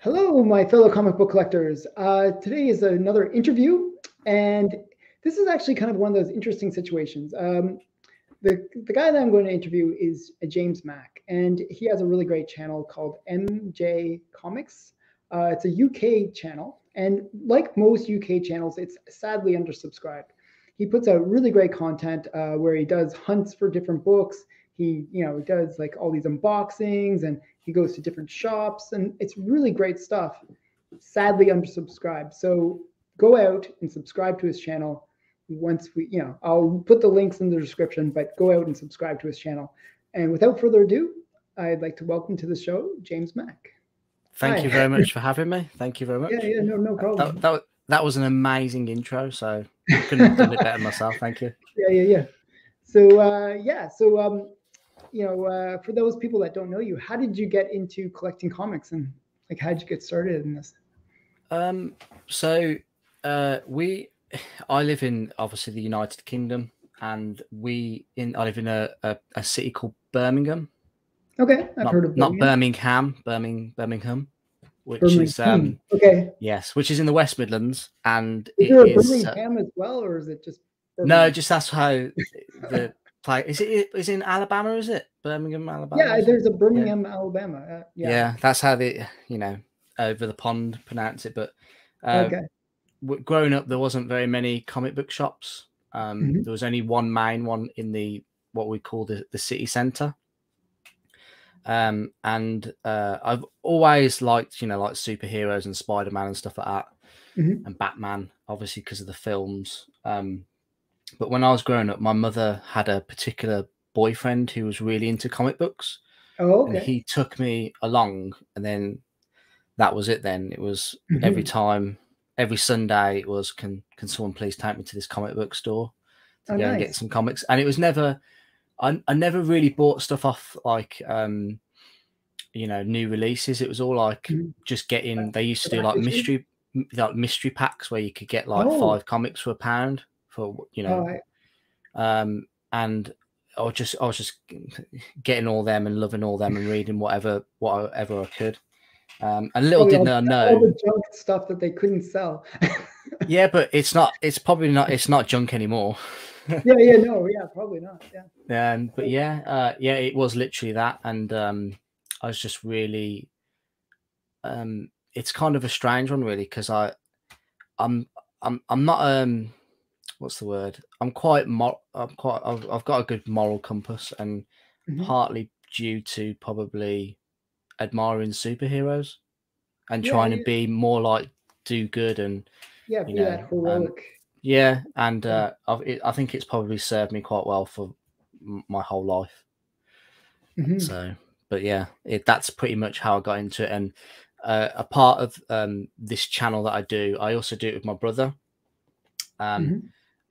Hello, my fellow comic book collectors. Today is another interview, and this is actually kind of one of those interesting situations. The guy that I'm going to interview is James Mack, and he has a really great channel called MJ Comics. It's a UK channel, and like most UK channels, it's sadly undersubscribed. He puts out really great content where he does hunts for different books. He does like all these unboxings, and he goes to different shops, and it's really great stuff. Sadly undersubscribed. So go out and subscribe to his channel once I'll put the links in the description, but go out and subscribe to his channel. And without further ado, I'd like to welcome to the show James Mack. Thank you very much for having me. Thank you very much. Yeah, no problem. That was an amazing intro, so I couldn't have done it better myself. Thank you. Yeah. So for those people that don't know you, how did you get into collecting comics, and like how did you get started in this? I live in obviously the United Kingdom, and I live in a city called Birmingham. Okay, I've heard of Birmingham. Not Birmingham, which is okay. Yes, which is in the West Midlands, and is there a Birmingham as well, or is it just Birmingham? No, just that's how the play is it in Alabama, is it? Birmingham, Alabama? Yeah, there's a Birmingham, Alabama. Yeah, that's how they over the pond pronounce it. But okay. Growing up, there wasn't very many comic book shops. There was only one main one in what we call the city centre. And I've always liked, like superheroes and Spider-Man and stuff like that, and Batman, obviously because of the films. But when I was growing up, my mother had a particular boyfriend who was really into comic books. Oh, okay. And he took me along, and then that was it. Then it was every Sunday it was, can someone please take me to this comic book store to go and get some comics? And it was never, I never really bought stuff off like, new releases. It was all like just getting, they used to do like mystery packs where you could get like 5 comics for £1 for, and I was just getting all them and loving all them and reading whatever I could. And little did I know all the junk stuff that they couldn't sell. Yeah, but it's not junk anymore. Probably not. Yeah. But it was literally that, and I was just really, it's kind of a strange one really, because I'm not what's the word? I've got a good moral compass, and partly due to probably admiring superheroes and trying to be more like do good and that heroic. And I think it's probably served me quite well for my whole life. So, but that's pretty much how I got into it. And a part of this channel that I do, I also do it with my brother.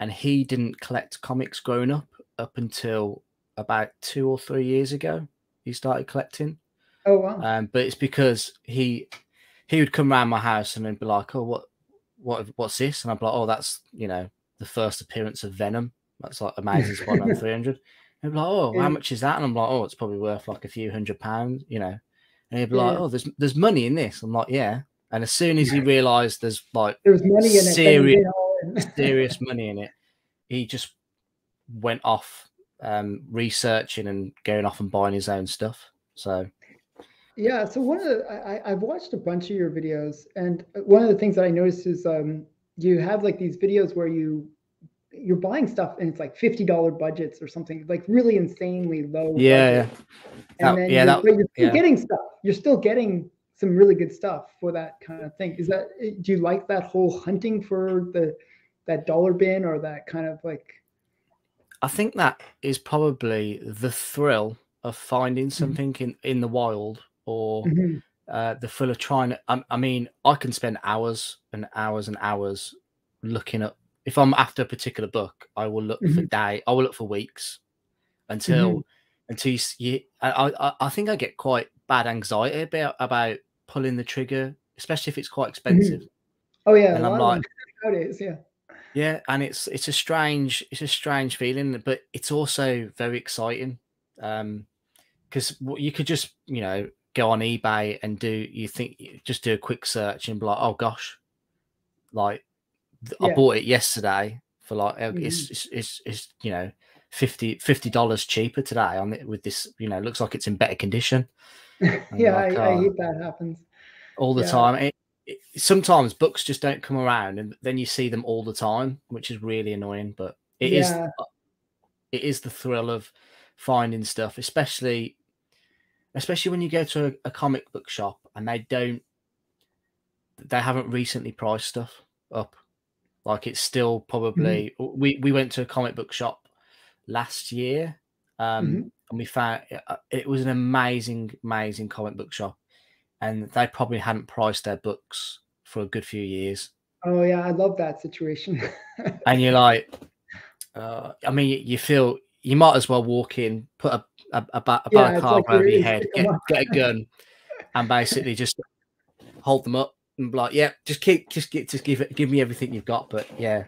And he didn't collect comics growing up until about 2 or 3 years ago. He started collecting. Oh wow! But it's because he would come around my house and then be like, "Oh, what's this?" And I'd be like, "Oh, that's the first appearance of Venom. That's like Amazing Spider-Man 300." And he'd be like, "Oh, how much is that?" And I'm like, "Oh, it's probably worth like a few £100, And he'd be like, "Oh, there's money in this." I'm like, "Yeah." And as soon as he realised there's money in it, serious money in it, he just went off researching and going off and buying his own stuff. So. Yeah, so I've watched a bunch of your videos, and one of the things that I noticed is you have like these videos where you're buying stuff and it's like $50 budgets or something, like really insanely low. Yeah. And then you're still getting stuff. You're still getting some really good stuff for that kind of thing. Do you like that whole hunting for that dollar bin, or that kind of like? I think that is probably the thrill of finding something in the wild, or the thrill of trying to, I mean, I can spend hours and hours and hours looking up. If I'm after a particular book, I will look I will look for weeks until you. I think I get quite bad anxiety about pulling the trigger, especially if it's quite expensive. Oh yeah, and I'm like, nowadays, yeah, and it's a strange feeling, but it's also very exciting, because you could just go go on eBay and just do a quick search and be like, oh gosh, like I bought it yesterday for like it's you know $50 cheaper today on it with this, you know, looks like it's in better condition. Yeah, like, I hate that happens all the time. Sometimes books just don't come around, and then you see them all the time, which is really annoying. But it is the thrill of finding stuff, especially when you go to a comic book shop and they haven't recently priced stuff up. Like it's still probably we went to a comic book shop last year, and we found it was an amazing comic book shop, and they probably hadn't priced their books for a good few years. Oh yeah, I love that situation. And you're like, I mean, you feel you might as well walk in, put a car over your head, get a gun, and basically just hold them up and be like, yeah, just give me everything you've got. But yeah,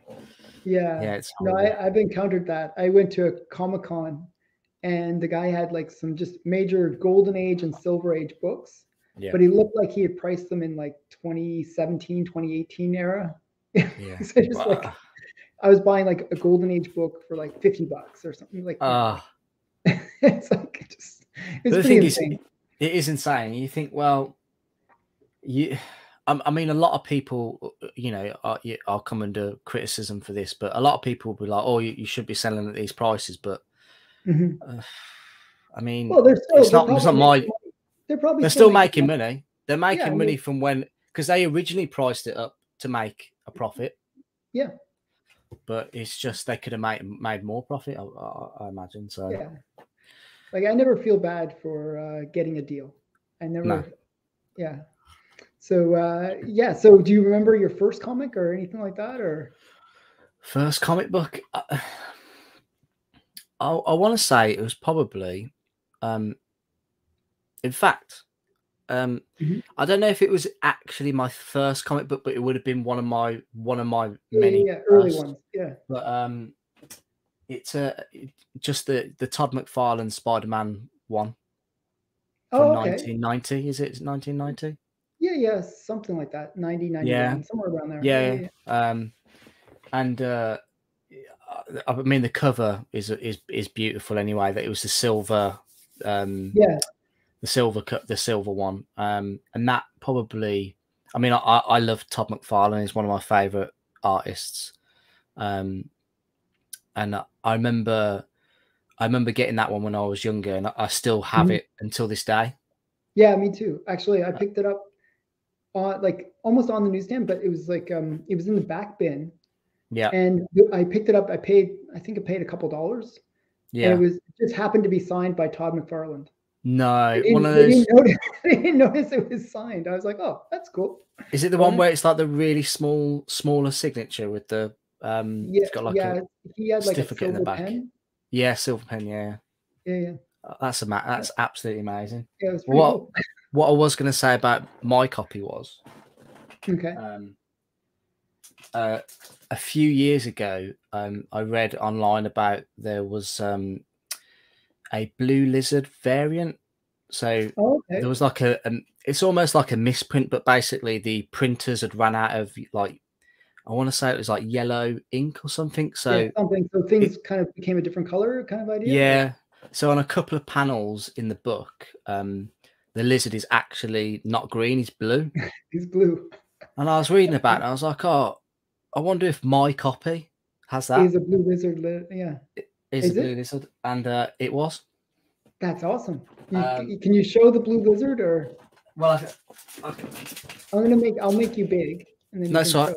it's no, I've encountered that. I went to a Comic-Con and the guy had like some just major Golden Age and Silver Age books, but he looked like he had priced them in like 2017, 2018 era. So just like I was buying like a Golden Age book for like $50 or something like that. It's like it's pretty insane. It is insane. You think, well, I mean, a lot of people, you know, I'll come under criticism for this, but a lot of people will be like, oh, you should be selling at these prices. But I mean, well, it's not my. They're still making money. They're making money from when, because they originally priced it up to make a profit. Yeah. But it's just they could have made more profit, I imagine. So yeah, like I never feel bad for getting a deal. I never. No. Yeah. So so do you remember your first comic or anything like that, or first comic book? I want to say it was probably, in fact, I don't know if it was actually my first comic book, but it would have been one of my many early ones. Yeah. But it's just the Todd McFarlane Spider-Man one from 1990. Is it 1990? Yeah, something like that. 91, somewhere around there. Yeah. And I mean the cover is beautiful anyway. That it was the silver. The silver one, and that probably. I mean, I love Todd McFarlane. He's one of my favorite artists, and I remember getting that one when I was younger, and I still have it until this day. Yeah, me too. Actually, I picked it up, like almost on the newsstand, but it was like it was in the back bin. Yeah, and I picked it up. I think I paid a couple $. Yeah, and it just happened to be signed by Todd McFarlane. No, one of those. I didn't notice it was signed. I was like, "Oh, that's cool." Is it the one where it's like the really smaller signature with the it's got like he had like a certificate in the back. Pen. Yeah, silver pen. Yeah. That's absolutely amazing. Yeah, it was pretty cool. What I was going to say about my copy was, a few years ago, I read online about there was a Blue Lizard variant. So there was like it's almost like a misprint, but basically the printers had run out of, like, I want to say it was like yellow ink or something. So things kind of became a different color kind of idea. Yeah. So on a couple of panels in the book, the lizard is actually not green, he's blue. He's blue. And I was reading about it, and I was like, oh, I wonder if my copy has that. Is a Blue Lizard, yeah. Is a Blue Lizard, and it was. That's awesome. Can you show the Blue Lizard, or? Well, I'll make you big. And then no, so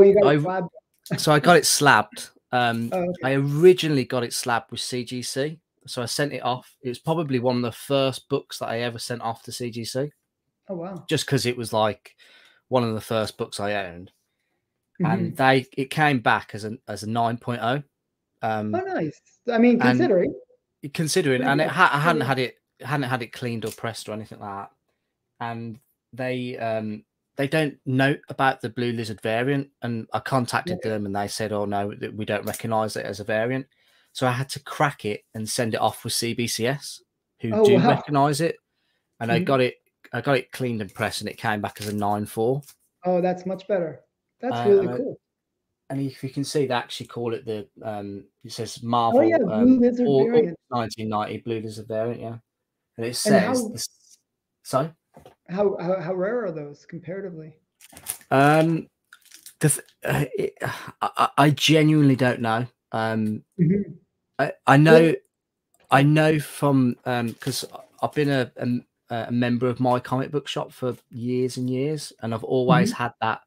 you got it slabbed. So I got it slabbed. I originally got it slabbed with CGC, so I sent it off. It was probably one of the first books that I ever sent off to CGC. Oh wow! Just because it was like one of the first books I owned, and it came back as a 9.0. Oh, nice. I mean, considering, and I hadn't had it cleaned or pressed or anything like that. And they don't note about the Blue Lizard variant, and I contacted them, and they said, "Oh no, we don't recognise it as a variant." So I had to crack it and send it off with CBCS, who recognise it. and I got it cleaned and pressed, and it came back as a 9.4. Oh, that's much better. That's really cool. And if you can see, they actually call it the it says Oh Marvel yeah, Blue Lizard variant. 1990 Blue Lizard variant, yeah. And it And says sorry? How rare are those comparatively? I genuinely don't know. I know from because I've been a member of My Comic Book Shop for years and years, and I've always had that.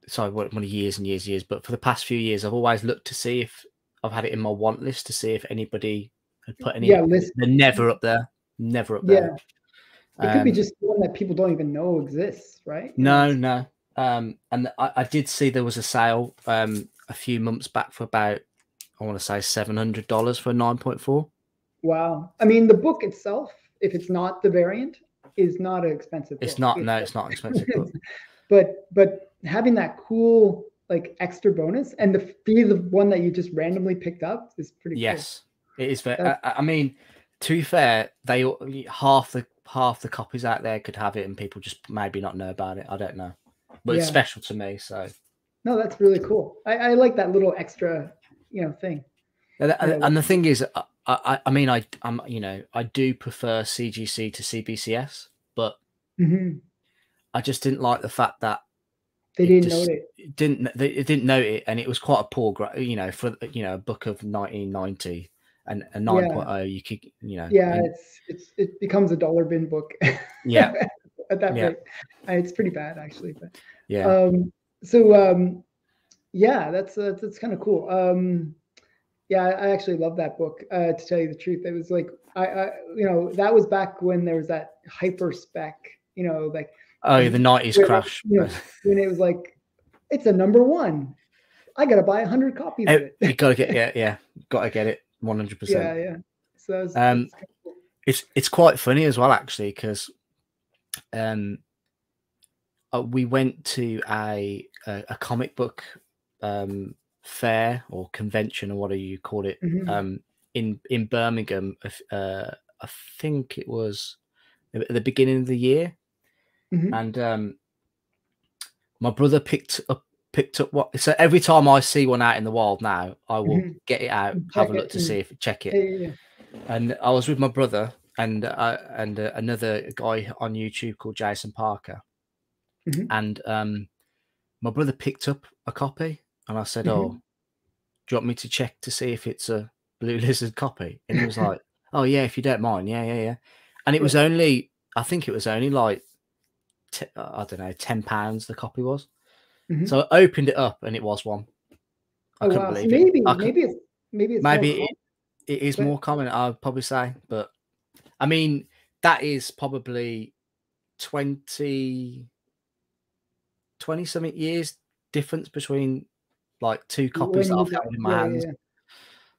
Sorry, what years and years, but for the past few years, I've always looked to see if I've had it in my want list to see if anybody had put any. They're never up there. Never up there. It could be just one that people don't even know exists, right? No. And I did see there was a sale a few months back for about, I want to say $700 for a 9.4. Wow. I mean, the book itself, if it's not the variant, is not an expensive book. It's not. No, it's not an expensive book. But having that cool like extra bonus and be the one that you just randomly picked up is pretty cool. Yes, it is fair. I mean, to be fair, they half the copies out there could have it, and people just maybe not know about it. I don't know, but it's special to me. So no, that's really cool. I like that little extra, thing. And the thing is, I mean, I do prefer CGC to CBCS, but I just didn't like the fact that they didn't note it. It didn't note it, and it was quite a poor, for a book of 1990 and a 9.0. You could, it becomes a dollar bin book. Yeah, at that rate, it's pretty bad actually. But that's kind of cool. I actually love that book. To tell you the truth, it was like that was back when there was that hyper spec, like. Oh, the 90s crash. When it was like, it's a #1. I got to buy 100 copies of it. You got to get, got to get it 100%. Yeah. So that's cool. It's quite funny as well, actually, because we went to a comic book fair or convention or whatever you call it in Birmingham. I think it was at the beginning of the year. And my brother picked up what. So every time I see one out in the wild now, I will get it out, have a look to see if check it. Yeah. And I was with my brother and another guy on YouTube called Jason Parker, and my brother picked up a copy, and I said, "Oh, do you want me to check to see if it's a Blue Lizard copy?" And he was like, "Oh yeah, if you don't mind, yeah." And it was only, I think it was only like, I don't know, £10 the copy was. So I opened it up and it was one. I couldn't believe it. Maybe it is more common, I'd probably say. But I mean, that is probably 20 something years difference between like two copies that I've held in my hands.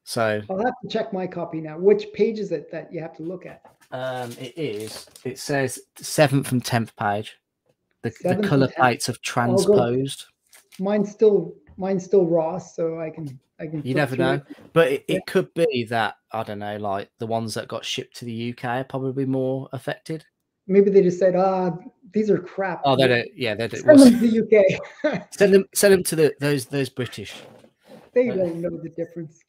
So I'll have to check my copy now. Which page is it that you have to look at? It says 7th and 10th page. The color plates have transposed. Mine's still raw, so I can. You never know, but it could be that, I don't know, like the ones that got shipped to the UK are probably more affected. Maybe they just said, these are crap. Oh, they don't. Yeah, they don't. Send them to the UK. send them to those British. They don't know the difference.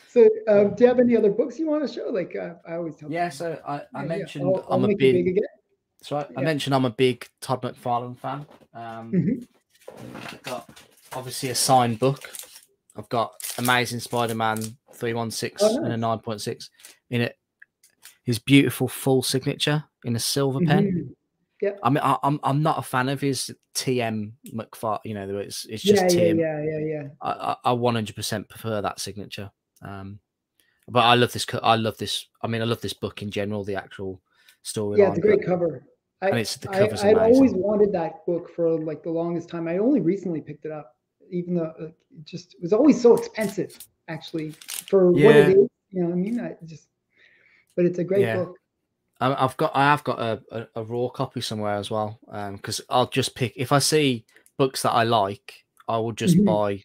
So, do you have any other books you want to show? Like, I always tell. Yeah. So I mentioned I'm a big. That's right. I mentioned I'm a big Todd McFarlane fan. I've got obviously a signed book. I've got Amazing Spider-Man 316 and a 9.6 in it. His beautiful full signature in a silver pen. Yeah. I mean, I'm not a fan of his TM McFarlane. It's just Tim. Yeah. I 100% prefer that signature. But I love this. I love this book in general. The actual storyline. Yeah, it's a great cover. The I'd always wanted that book for like the longest time. I only recently picked it up, even though it was always so expensive, actually, for what it is. You know what I mean? But it's a great book. I have got a raw copy somewhere as well. Because I'll just pick, if I see books that I like, I will just buy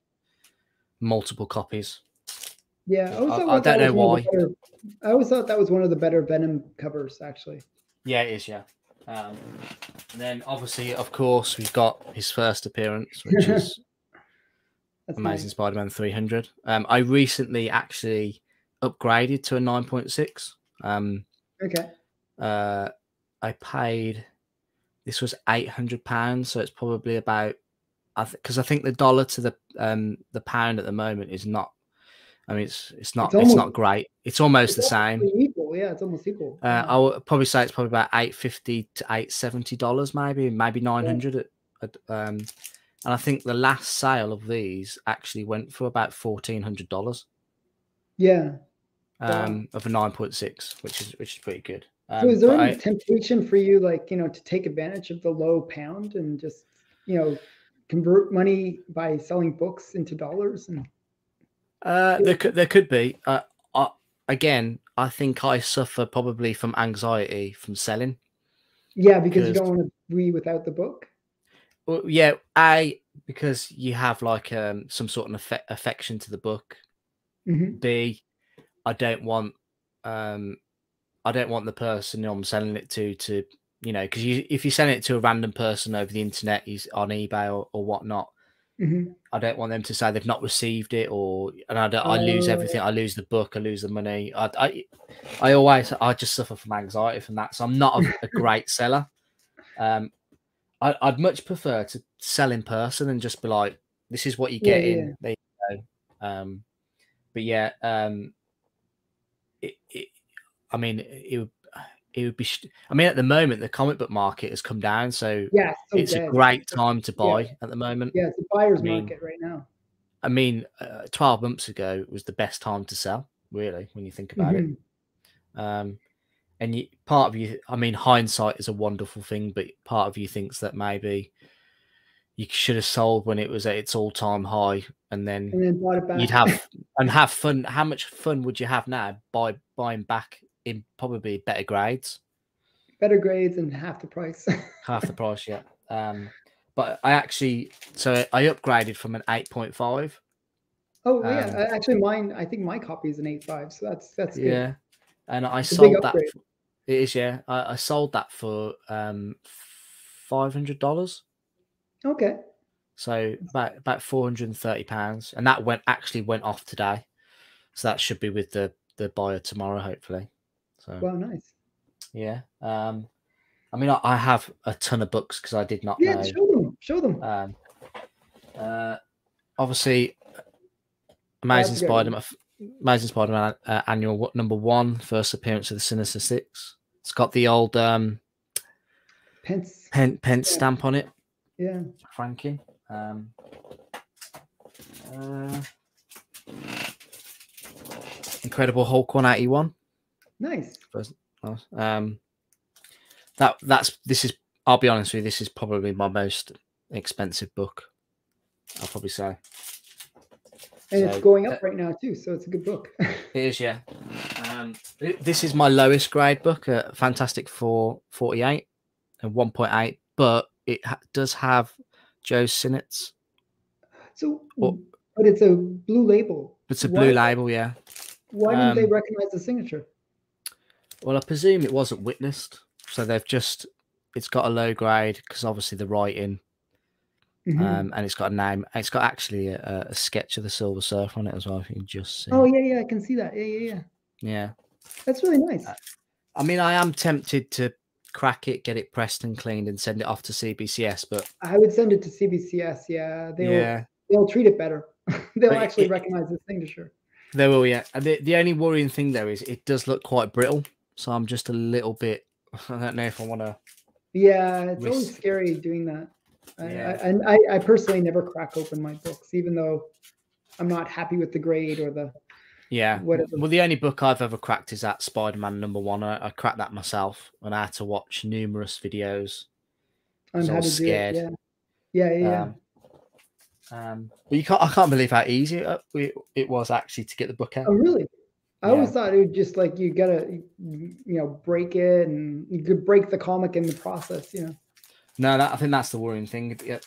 multiple copies. Yeah, I always I thought don't that know was one of why. the better. I always thought that was one of the better Venom covers, actually. Yeah, it is. Yeah. And then obviously, of course, we've got his first appearance, which is That's Amazing nice. Spider-Man 300. I recently actually upgraded to a 9.6. Okay. I paid. This was £800, so it's probably about. Because I think the dollar to the pound at the moment is not. I mean, it's not great. It's almost the same. Equal. Yeah, it's almost equal. I would probably say it's probably about $850 to $870, maybe 900. And I think the last sale of these actually went for about $1,400. Yeah. Wow. Of a 9.6, which is pretty good. So is there But any temptation for you, like, to take advantage of the low pound and just, convert money by selling books into dollars? And there could be. Again, I think I suffer probably from anxiety from selling. Yeah, because you don't want to be without the book. Well, yeah, because you have like some sort of affection to the book. Mm-hmm. B, I don't want the person I'm selling it to because if you're selling it to a random person over the internet, he's on eBay or whatnot. Mm-hmm. I don't want them to say they've not received it, I lose everything. I lose the book. I lose the money. I just suffer from anxiety from that. So I'm not a great seller. I'd much prefer to sell in person and just be like, this is what you get in. There you go. But yeah, I mean, it would be. I mean, at the moment, the comic book market has come down, so it's a great time to buy at the moment. Yeah, it's a buyer's market right now. I mean, 12 months ago was the best time to sell, really, when you think about it. And part of you, I mean, hindsight is a wonderful thing, but part of you thinks that maybe you should have sold when it was at its all-time high, and then bought it back. You'd have fun. How much fun would you have now by buying back in probably better grades? Better grades and half the price. Half the price, yeah. But I upgraded from an 8.5. Oh yeah, actually, I think my copy is an 8.5, so that's good. Yeah, and I sold that. It is, yeah. I sold that for $500. Okay. So about £430, and that actually went off today. So that should be with the buyer tomorrow, hopefully. So wow, nice. Yeah. I mean, I have a ton of books because I did not know. Show them. Obviously, Amazing Spider-Man Annual number 1, first appearance of the Sinister Six. It's got the old Pence stamp on it. Yeah. Frankie. Incredible Hulk 181. Nice. I'll be honest with you, this is probably my most expensive book, I'll probably say. And it's going up right now too, so it's a good book. It is, yeah. This is my lowest grade book, Fantastic Four 48 and 1.8, but it does have Joe Sinnott's. So, but it's a blue label. It's a blue label, yeah. Why didn't they recognize the signature? Well, I presume it wasn't witnessed, so it's got a low grade because obviously the writing, and it's got a name. It's got actually a sketch of the Silver Surfer on it as well. If you can just see. Oh yeah, I can see that. Yeah. That's really nice. I mean, I am tempted to crack it, get it pressed and cleaned, and send it off to CBCS, but I would send it to CBCS. Yeah, they'll treat it better. They'll actually recognize the signature. They will, yeah. And the only worrying thing though is it does look quite brittle, so I'm just a little bit. I don't know if I want to. Yeah, it's always scary doing that. I personally never crack open my books, even though I'm not happy with the grade or the. Yeah. Whatever. Well, the only book I've ever cracked is that Spider-Man number 1. I cracked that myself, and I had to watch numerous videos. On how to scared. Do it. Yeah. But I can't believe how easy it was actually to get the book out. Oh, really? I always thought it would just like you gotta, break it, and you could break the comic in the process. No, I think that's the worrying thing. Yeah.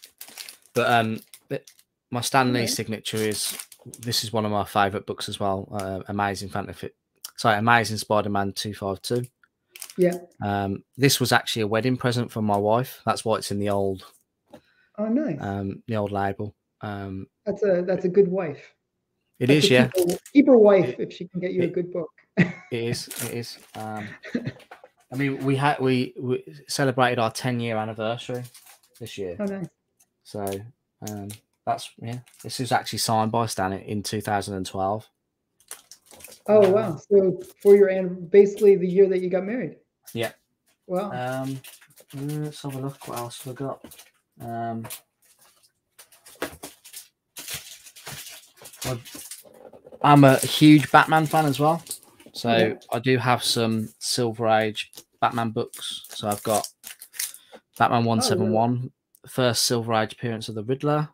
But my Stan Lee signature is this is one of my favorite books as well. Amazing Spider-Man 252. Yeah. This was actually a wedding present from my wife. That's why it's in the old Oh, nice. the old label. That's a good wife. It is, yeah. Keep her wife if she can get you a good book. It is. I mean, we celebrated our 10-year anniversary this year. Oh, nice. So that's This is actually signed by Stan in 2012. Oh wow! So for your basically the year that you got married. Yeah. Wow. Let's have a look. What else have we got? I'm a huge Batman fan as well, so I do have some Silver Age Batman books. So I've got Batman 171, first Silver Age appearance of the Riddler.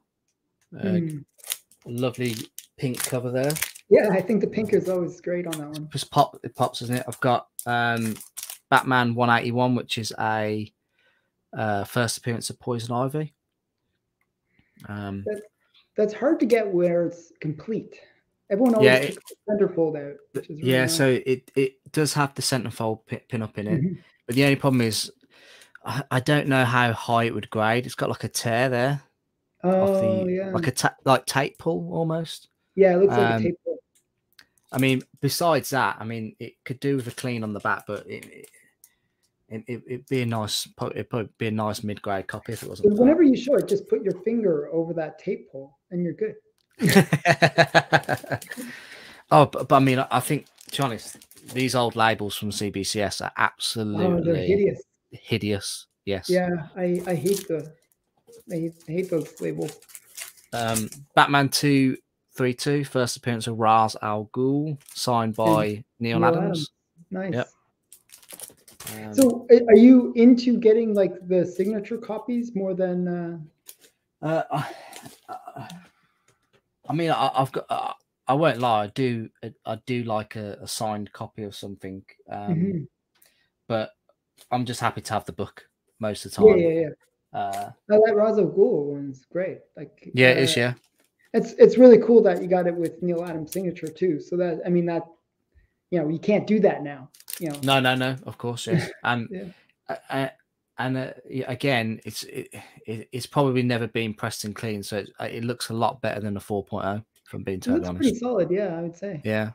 Lovely pink cover there. Yeah, I think the pink is always great on that one. It pops, isn't it? I've got Batman 181, which is a first appearance of Poison Ivy. That's hard to get where it's complete. Everyone always takes the centerfold out. Which is really nice. So it does have the centerfold pin up in it, but the only problem is I don't know how high it would grade. It's got like a tear there. Oh yeah, like tape pull almost. Yeah, it looks like a tape pull. I mean, besides that, I mean, it could do with a clean on the back, but it'd be a nice, it'd probably be a nice mid-grade copy if it wasn't. But whenever you show it, just put your finger over that tape pull, and you're good. Oh, but I mean, I think, to be honest, these old labels from CBCS are absolutely hideous. Yes. Yeah, I hate those labels. Batman 232, first appearance of Ra's al Ghul, signed by Neil Adams. Nice. Yep. So, are you into getting like the signature copies more than? I mean, I've got. I won't lie. I do like a signed copy of something. But I'm just happy to have the book most of the time. Yeah. That Ra's al Ghul one's great. Like, yeah, it is. Yeah. It's really cool that you got it with Neil Adams' signature too. So that, I mean, that, you can't do that now. No, of course, yeah. And again, it's probably never been pressed and clean, so it looks a lot better than a 4.0. If I'm being totally honest, pretty solid, yeah, I would say. Yeah.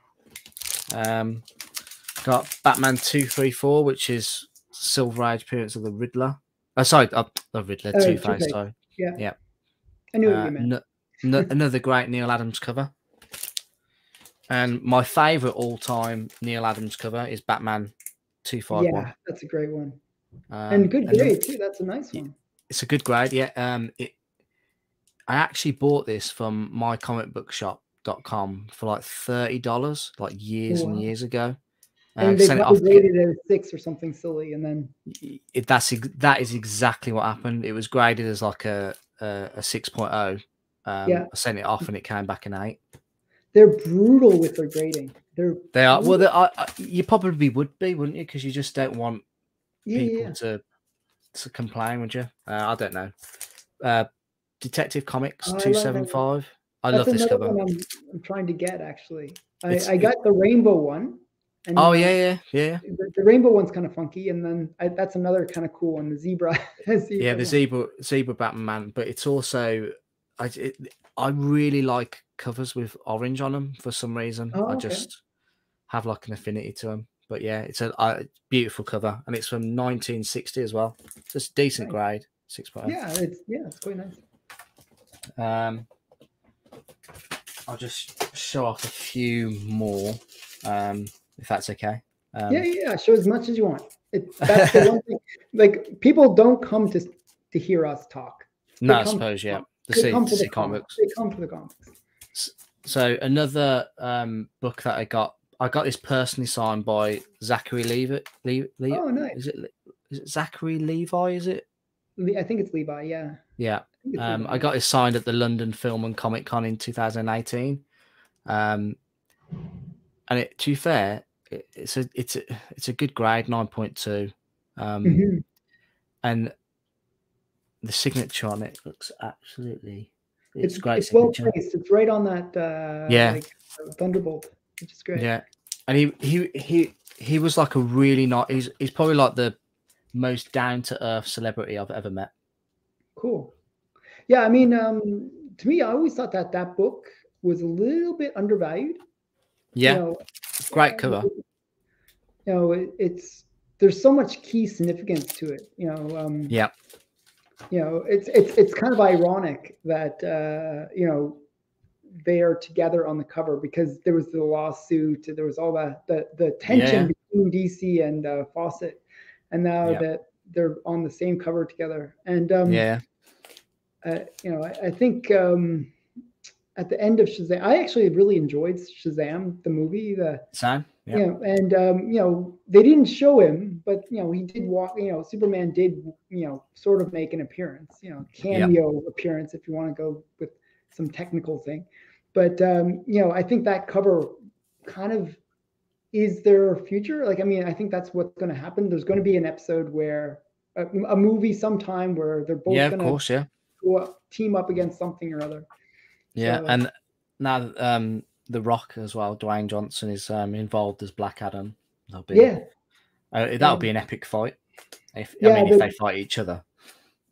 Got Batman 234, which is Silver Age appearance of the Riddler. The Riddler, Two-Face. Sorry. Yeah. I knew what you meant. Another great Neil Adams cover. And my favorite all-time Neil Adams cover is Batman 251. Yeah, that's a great one. And good grade too. That's a nice one. It's a good grade, yeah. I actually bought this from mycomicbookshop.com for like $30, like years and years ago. And they probably graded it as 6 or something silly, and then that is exactly what happened. It was graded as like a 6.0. I sent it off and it came back an 8. They're brutal with their grading. They are. Well, you probably would be, wouldn't you? Because you just don't want people to complain, would you? I don't know. Detective Comics 275. I love this cover. One I'm trying to get, actually. I got the rainbow one. And yeah. The rainbow one's kind of funky, and then that's another kind of cool one. The zebra. Yeah, the zebra Batman. But it's also I really like covers with orange on them for some reason. I just have like an affinity to them. But yeah, it's a beautiful cover, and it's from 1960 as well. Just decent grade, 6.0. Yeah, it's quite nice. I'll just show off a few more, if that's okay. Yeah. Show as much as you want. That's the one thing. Like, people don't come to hear us talk. I suppose, yeah. They come for the comics. They come for the comics. So another book that I got this personally signed by Zachary Levi. Oh, nice. Is it Zachary Levi? Is it? I think it's Levi. Yeah. Yeah. I got it signed at the London Film and Comic Con in 2018. And to be fair, it's a good grade, 9.2. And the signature on it looks absolutely it's great it's well signature. placed. It's right on that Yeah, thunderbolt, which is great. yeah. And he was like a really not. He's probably like the most down to earth celebrity I've ever met. Cool. Yeah, I mean, to me, I always thought that that book was a little bit undervalued. Yeah, You know, great cover. you know, there's so much key significance to it. Yeah, You know, it's kind of ironic that you know, they are together on the cover because there was the lawsuit, there was all the tension between DC and Fawcett, and now that they're on the same cover together. And you know, I think at the end of Shazam, I actually really enjoyed Shazam, the movie. Sam. You know, and you know, they didn't show him, but you know, he did walk. You know, Superman did, you know, sort of make an appearance. You know, cameo appearance, if you want to go with some technical thing. But you know, I think that cover kind of is their future. Like, I mean, I think that's what's going to happen. There's going to be an episode where a movie sometime where they're both going to team up against something or other. Yeah, so, and now The Rock as well, Dwayne Johnson is involved as Black Adam. That'll be an epic fight. If they fight each other.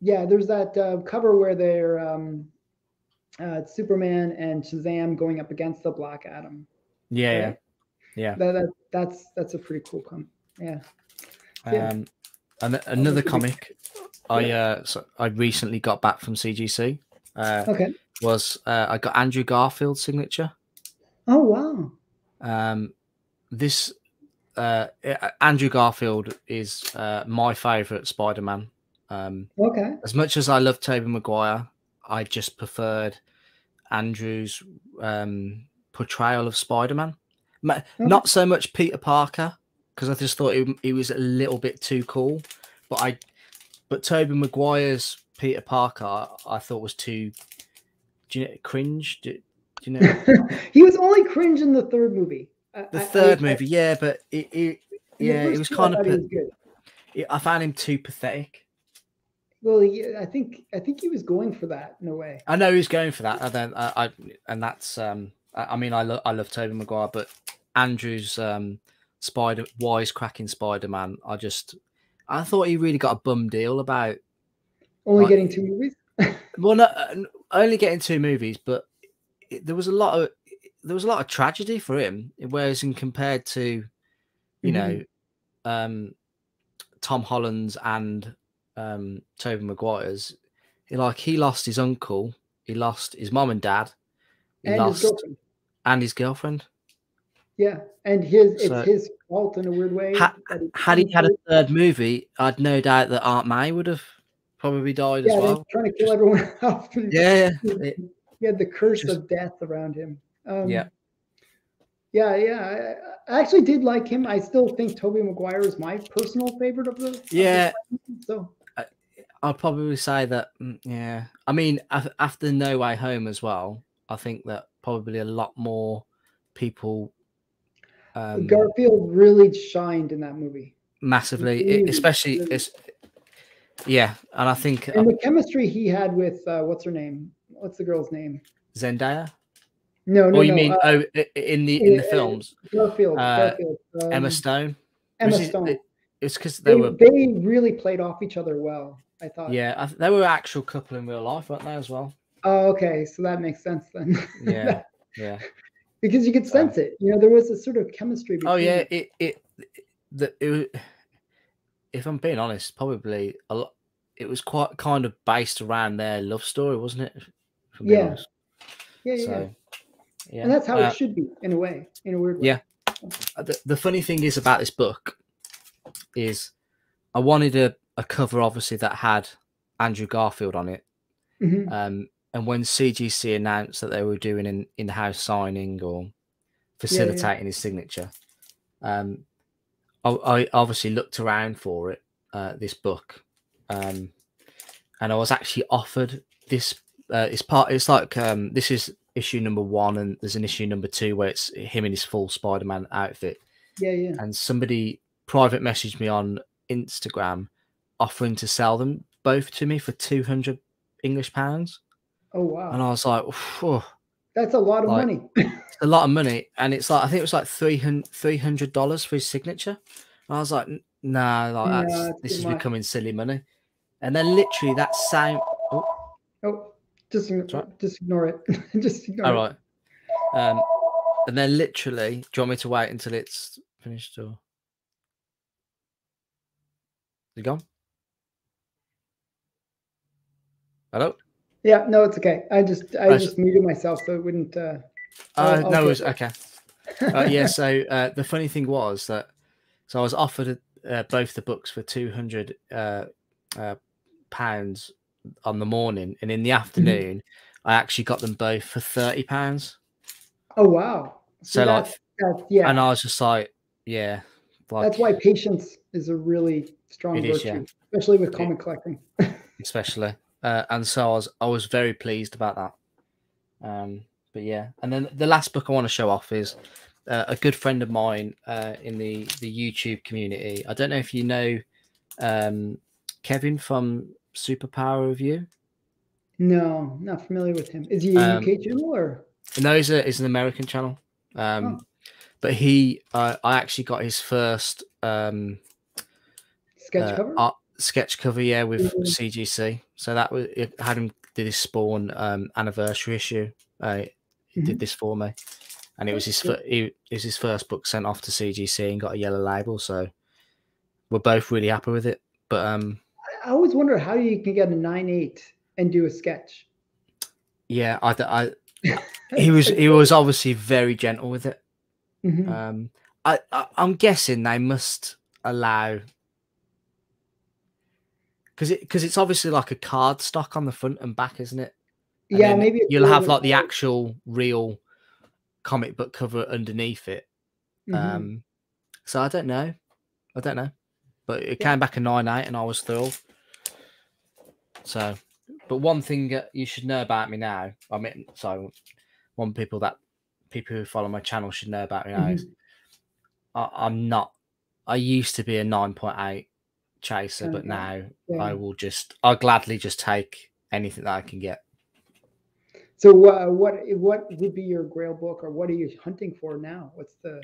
Yeah, there's that cover where they're Superman and Shazam going up against the Black Adam. Yeah, right? Yeah. That's a pretty cool comic. Yeah. And another comic I recently got back from CGC. Was I got Andrew Garfield's signature. Oh wow. This Andrew Garfield is my favorite Spider-Man. As much as I love Tobey Maguire, I just preferred Andrew's portrayal of Spider-Man. Not so much Peter Parker, because I just thought he was a little bit too cool. But Tobey Maguire's Peter Parker, I thought was too. Do you know, cringe? Do you know? He was only cringe in the third movie. The third movie, but it was kind of. I found him too pathetic. Well, yeah, I think he was going for that in a way. I know he was going for that, and that's. I mean, I love Tobey Maguire, but Andrew's wisecracking Spider-Man. I thought he really got a bum deal about only getting 2 movies. Well, no, only getting 2 movies, but there was a lot of tragedy for him. Whereas in compared to, you know, Tom Holland's and Tobey Maguire's, he lost his uncle, he lost his mom and dad, his girlfriend. Yeah, and it's his fault in a weird way. Had he had a third movie, I'd no doubt that Aunt May would have probably died as well. Trying to kill everyone off. He had the curse of death around him. I actually did like him. I still think Tobey Maguire is my personal favorite of the. So I'll probably say that. Yeah, I mean, after No Way Home as well, I think that probably a lot more people. Garfield really shined in that movie massively, especially. Yeah, and I think the chemistry he had with what's her name? What's the girl's name? Zendaya. No. You mean in the films? Garfield. Emma Stone. Stone. It's because they really played off each other well. I thought. Yeah, they were an actual couple in real life, weren't they as well? Oh, okay, so that makes sense then. Yeah. Because you could sense it. You know, there was a sort of chemistry between. Oh yeah, if I'm being honest, probably a lot. It was quite kind of based around their love story, wasn't it? Yeah. And that's how it should be, in a way, in a weird way. Yeah. The funny thing is about this book is I wanted a cover, obviously, that had Andrew Garfield on it. And when CGC announced that they were doing an in-house signing or facilitating his signature, I obviously looked around for it, this book, and I was actually offered this. It's like this is issue number 1, and there's an issue number 2 where it's him in his full Spider-Man outfit. Yeah. And somebody private messaged me on Instagram offering to sell them both to me for £200 English. Oh wow. And I was like, "Phew," That's a lot of like money. it's a lot of money. And it's like I think it was like $300 for his signature. And I was like, nah, like No, it's this too is much. becoming silly money. And then literally that same Oh, just sorry. just ignore it. Just ignore All it. right. And then literally, do you want me to wait until it's finished or is it gone? Hello? Yeah, no, it's okay. I Oh, just muted myself so it wouldn't. I'll no, it go was for okay. it. Yeah, so the funny thing was that I was offered both the books for £200 pounds on the morning, and in the afternoon, I actually got them both for £30. Oh wow. See So like, that and yeah. I was just like, yeah, That's like why patience is a really strong it is, yeah, virtue, especially with it, comic collecting. especially. And so I was very pleased about that. But yeah, and then the last book I want to show off is a good friend of mine in the YouTube community. I don't know if you know Kevin from Superpower Review. No, not familiar with him. Is he a UK channel or? No, he's an American channel. Oh, But he, I actually got his first sketch cover? sketch cover, yeah, with Mhm. CGC. So that was it. Had him did his Spawn anniversary issue. He did this for me, and it was his Cool. it was his first book sent off to CGC and got a yellow label. So we're both really happy with it. But I always wonder how you can get a 9.8 and do a sketch. yeah, I It's he was obviously very gentle with it. Mhm. I'm guessing they must allow because it's obviously like a card stock on the front and back, isn't it? And Yeah, then maybe it's you'll more have than like the actual real comic book cover underneath it. Mhm. So I don't know. But it Yeah. came back a 9.8 and I was thrilled. So, but one thing you should know about me now, I mean, so one people who follow my channel should know about me now is Mhm. I'm not. I used to be a 9.8 chaser, Kinda but guy. now Yeah. I'll gladly just take anything that I can get. So what would be your grail book, or what are you hunting for now? What's the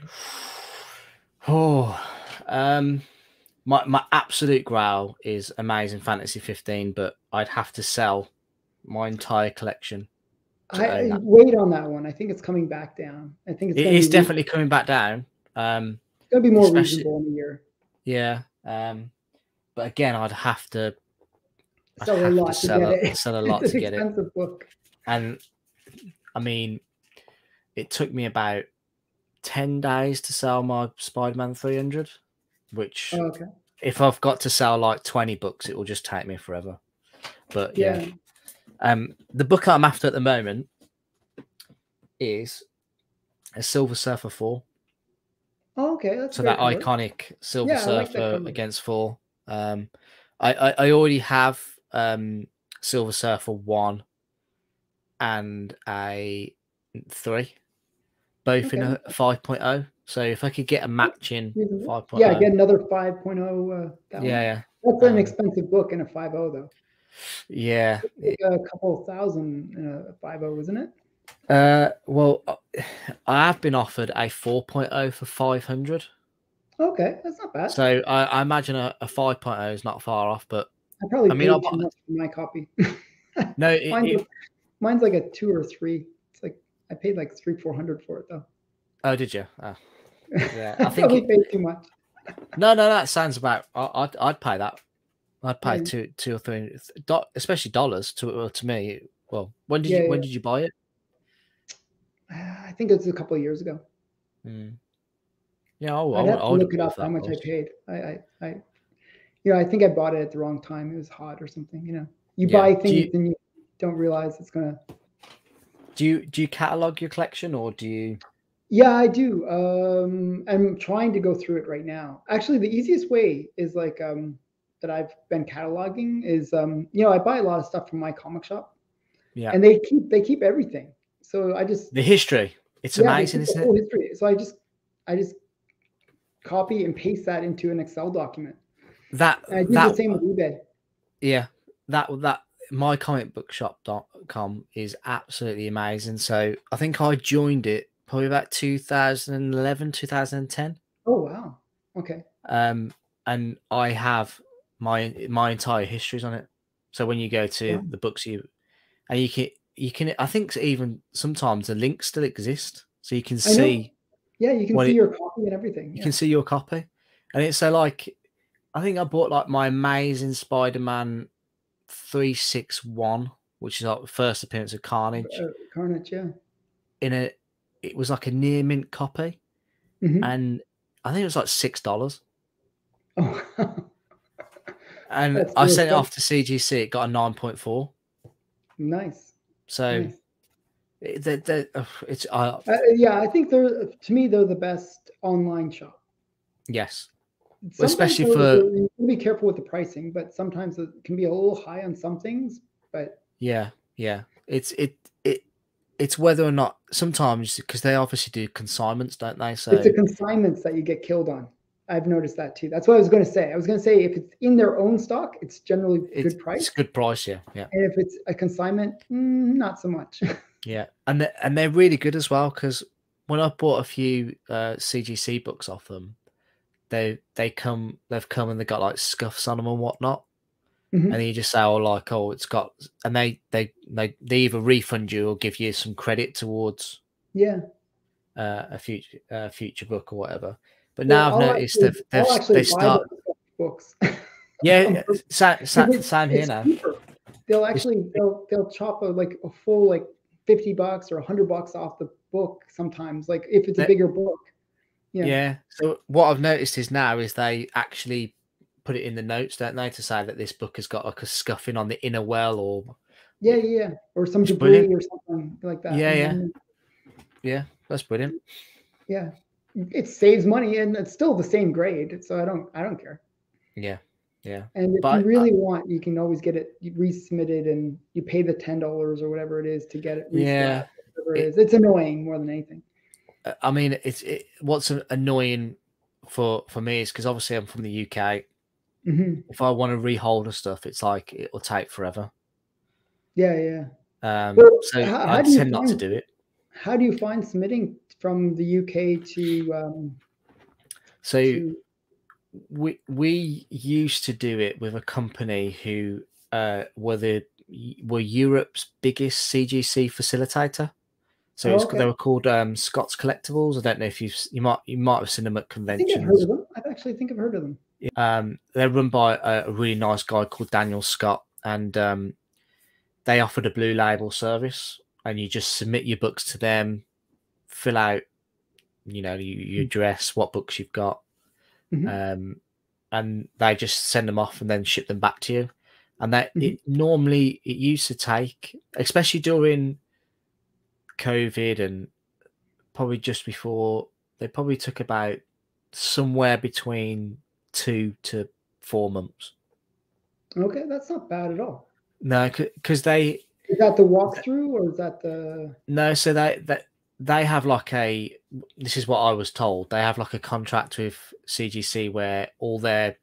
Oh, my absolute growl is Amazing Fantasy 15, but I'd have to sell my entire collection to own I that. wait on that one. I think it's coming back down. I think it's It going to is be definitely coming back down. it's going to be more Especially reasonable in a year. yeah. But again, I'd Sell a have to lot to get it. sell a It's lot an to get it. expensive book. And I mean, it took me about 10 days to sell my Spider-Man 300, which Oh, okay. if I've got to sell like 20 books, it will just take me forever. But yeah. Yeah. The book I'm after at the moment is a Silver Surfer 4. Oh, okay. That's a So that great cover. iconic Silver Yeah, I like that Surfer cover. against 4. I already have Silver Surfer 1 and a 3, both in Okay. a 5.0. So if I could get a matching Reasonable. Yeah, 5.0, get another 5.0 that one. yeah, That's an expensive book in a 5.0 though. yeah. Like a couple thousand in a 5.0, isn't it? Well, I have been offered a 4.0 for 500. Okay, that's not bad. So I imagine a 5.0 is not far off, but I probably I mean, paid too much for my copy. no, mine's like a 2 or 3. It's like I paid like 300-400 for it though. Oh, did you? Oh, yeah, I I think probably paid too much. no, that sounds about. I'd pay that. I'd pay Yeah. two or three, especially dollars to me. Well, when Yeah, did you buy it? I think it's a couple of years ago. Yeah, I'd have I to would look have it bought up for how that much I price. paid. I think I bought it at the wrong time. It was hot or something. You Yeah. buy things and you don't realize it's gonna. Do you catalog your collection or do you? Yeah, I do. I'm trying to go through it right now. Actually, the easiest way is like that I've been cataloging is I buy a lot of stuff from my comic shop, Yeah. and they keep everything. So I just The history. It's they amazing, keep the isn't whole it? history. So I just copy and paste that into an Excel document. That And I do the same with eBay. yeah. That mycomicbookshop.com is absolutely amazing. So I think I joined it probably about 2011, 2010. Oh wow. Okay. And I have my entire histories on it. So when you go to Wow. the books, and you can I think even sometimes the links still exist, so you can I know. see Yeah, you can what see it your copy and everything. you Yeah. can see your copy, and it's so like I think I bought like my Amazing Spider-Man 361, which is like the first appearance of Carnage, Carnage. Yeah. in a it was like a near mint copy, Hmm. and I think it was like $6. Oh, And that's I so sent it expensive. off to CGC. It got a 9.4. Nice. So Nice. it's Yeah, I think they're to me they're the best online shop. yes, well, Sometimes especially though, for you can be careful with the pricing, but sometimes it can be a little high on some things. But yeah, yeah. It's whether or not sometimes because they obviously do consignments, don't they? it's the So consignments that you get killed on. I've noticed that too. That's what I was going to say. I was going to say if it's in their own stock, it's generally good it's a price, good price, yeah, yeah, and if it's a consignment, not so much. yeah. And they're really good as well because when I bought a few CGC books off them, they've come and they got like scuffs on them and whatnot. And Hmm. then you just say, "Oh, like, oh, it's got," and they either refund you or give you some credit towards Yeah. a future book or whatever. But now Well, I've noticed they I'll actually buy start, the books. yeah, same here It's now. cheaper. They'll It's, actually they'll chop a full like $50 or $100 off the book sometimes. Like if it's a that bigger book. Yeah. yeah. So what I've noticed is now is they actually put it in the notes, don't they, to say that this book has got like a scuffing on the inner well, or Yeah, yeah, yeah. Or some it's brilliant. debris or something like that. Yeah, And yeah, then yeah. That's brilliant. yeah, it saves money and it's still the same grade. So I don't care. Yeah, yeah. And if you But really want, you can always get it resubmitted and you pay the $10 or whatever it is to get it yeah, reslabbed, whatever it it. is. It's annoying more than anything. I mean, what's annoying for me is because obviously I'm from the UK. Hmm. If I want to rehold the stuff, it's like it'll take forever. Yeah, yeah. Well, So I how do you tend not to find do it. submitting from the UK So to we used to do it with a company who were Europe's biggest CGC facilitator. So oh, they okay. were called Scott's Collectibles. I don't know if you might have seen them at I think I've heard conventions. of them. I actually think I've heard of them. They're run by a really nice guy called Daniel Scott, and they offered a blue label service, and you just submit your books to them, fill out, your address, what books you've got, Hmm. and they just send them off and then ship them back to you. And that Hmm. it used to take, especially during COVID and probably just before, they probably took about somewhere between 2 to 4 months. Okay, that's not bad at all. No, because Is that the walkthrough or is that the? no, so they have like a. This is what I was told. They have like a contract with CGC where they're